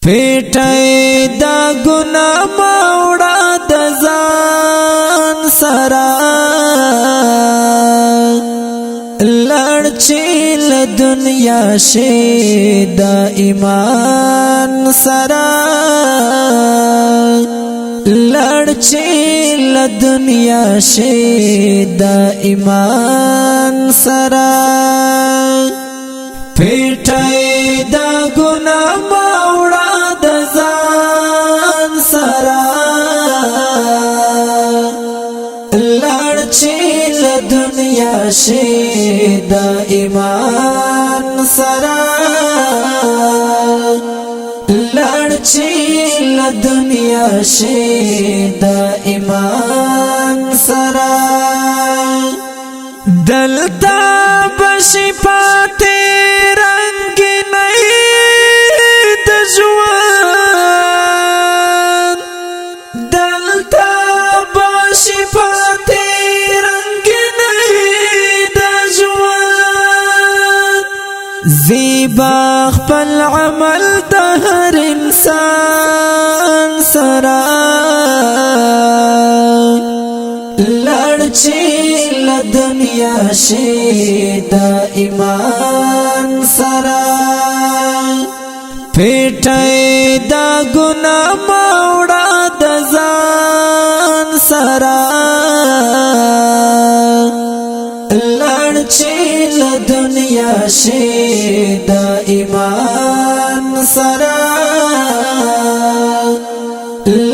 پیټای دا ګنا موړه د ځان سره لړ چې له دنیا شي د ایمان سره لړ چې له دنیا شي د ایمان سره پیټای دا ګنا موړه د ځان سره لړ چې له دنیا شي د ایمان سره لړ چې له دنیا شي د ایمان سره دلتا بشي پاتې زیبا خپل عمل د هر انسان سره لړ چې له دنیا شي د ایمان سره پیټای دا ګنا موړه د ځان سره لړ چې له دنیا شي د ایمان سره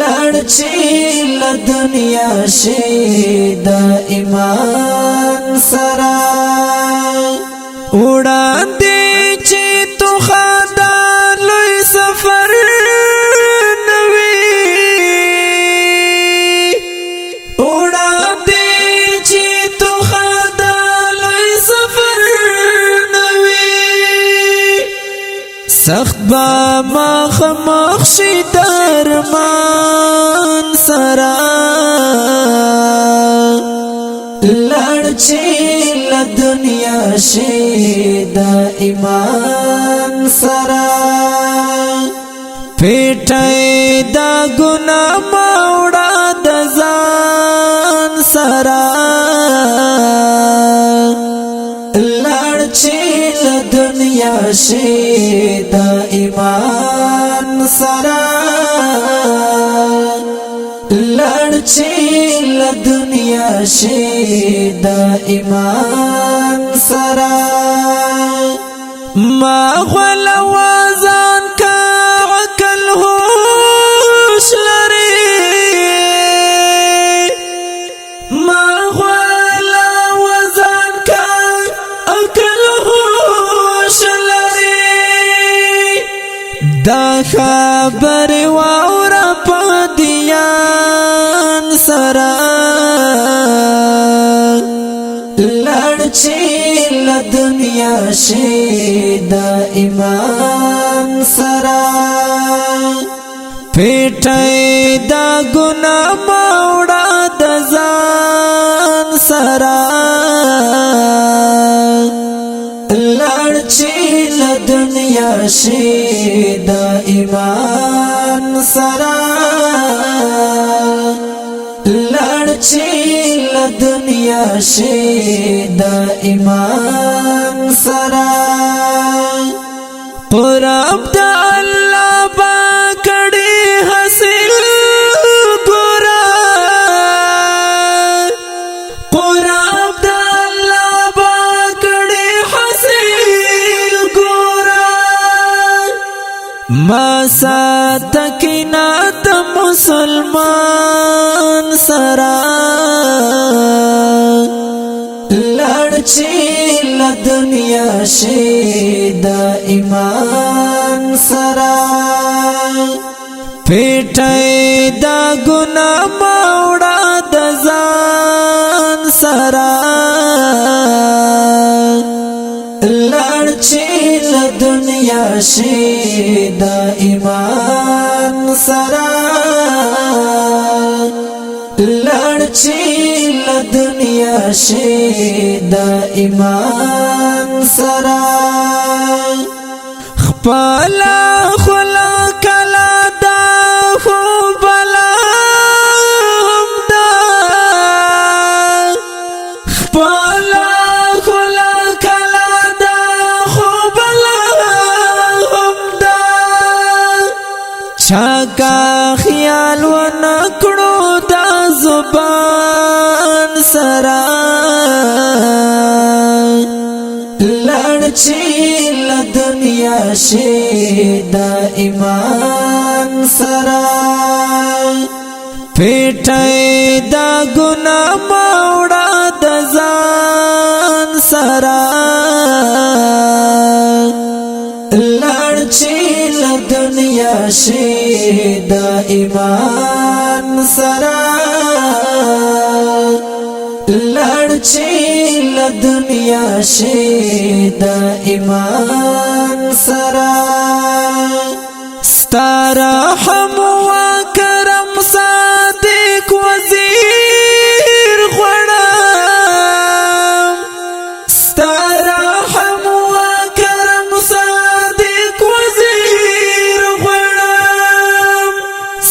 لړ چې له دنیا شي د ایمان سره وړاندې چې تو خدا لوی سفر سخت با مخ شي درمان سره لړ چې له دنیا شي د ایمان سره پیټای دا ګنا موړه د ځان سره لړ چې له دنیا شي د ایمان سره لړ چې له دنیا شي د ایمان سره ما غل وزن کا عقل هوش لري ما غل وزن کا عقل هوش دا خبر واورا پدیان سره لړ چې له دنیا شي د ایمان سره پیټای دا ګنا موړه د ځان سره لړ چې له دنیا شي د ایمان سره لړ چې له دنیا شي د ایمان سره قرب د الله با کړي حاصل ګورا قرب د الله با کړي حاصل ګورا ما ساتکینا د مسلمان سره لړ چې له دنیا شي د ایمان سره پیټای دا ګنا موړه د ځان سره لړ چې له دنیا شي د ایمان سره لړ چې له دنیا شي د ایمان سره خپل خلق چاکا خیال و نکڑو دا زبان سرا لڑچی لدنیا شی دا ایمان سرا پیٹھائی دا گناہ موڑا دا زان سرا لڑچی لدنیا شی دا ایمان سرا لڑچی لدنیا شی دا ایمان سرا ستارا حموا کرم صادق وزیر غړم ستارا حموا کرم صادق وزیر غړم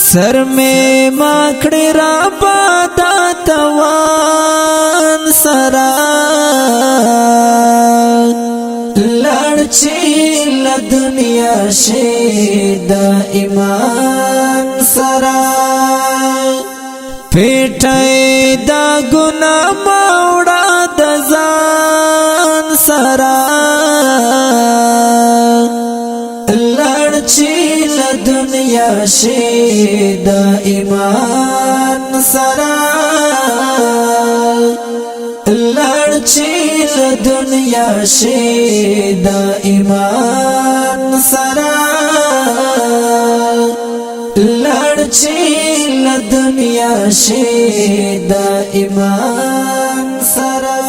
سر میں ماکڑی را بادا توان سرا لڑچی لدنیا شی دا ایمان سرا پیٹھائی دا گناہ موڑا دا زان سرا لڑچی لدنیا شی دا ایمان سرا لڑچی لدنیا شی دا ایمان سرا لڑچی لدنیا شی دا ایمان سرا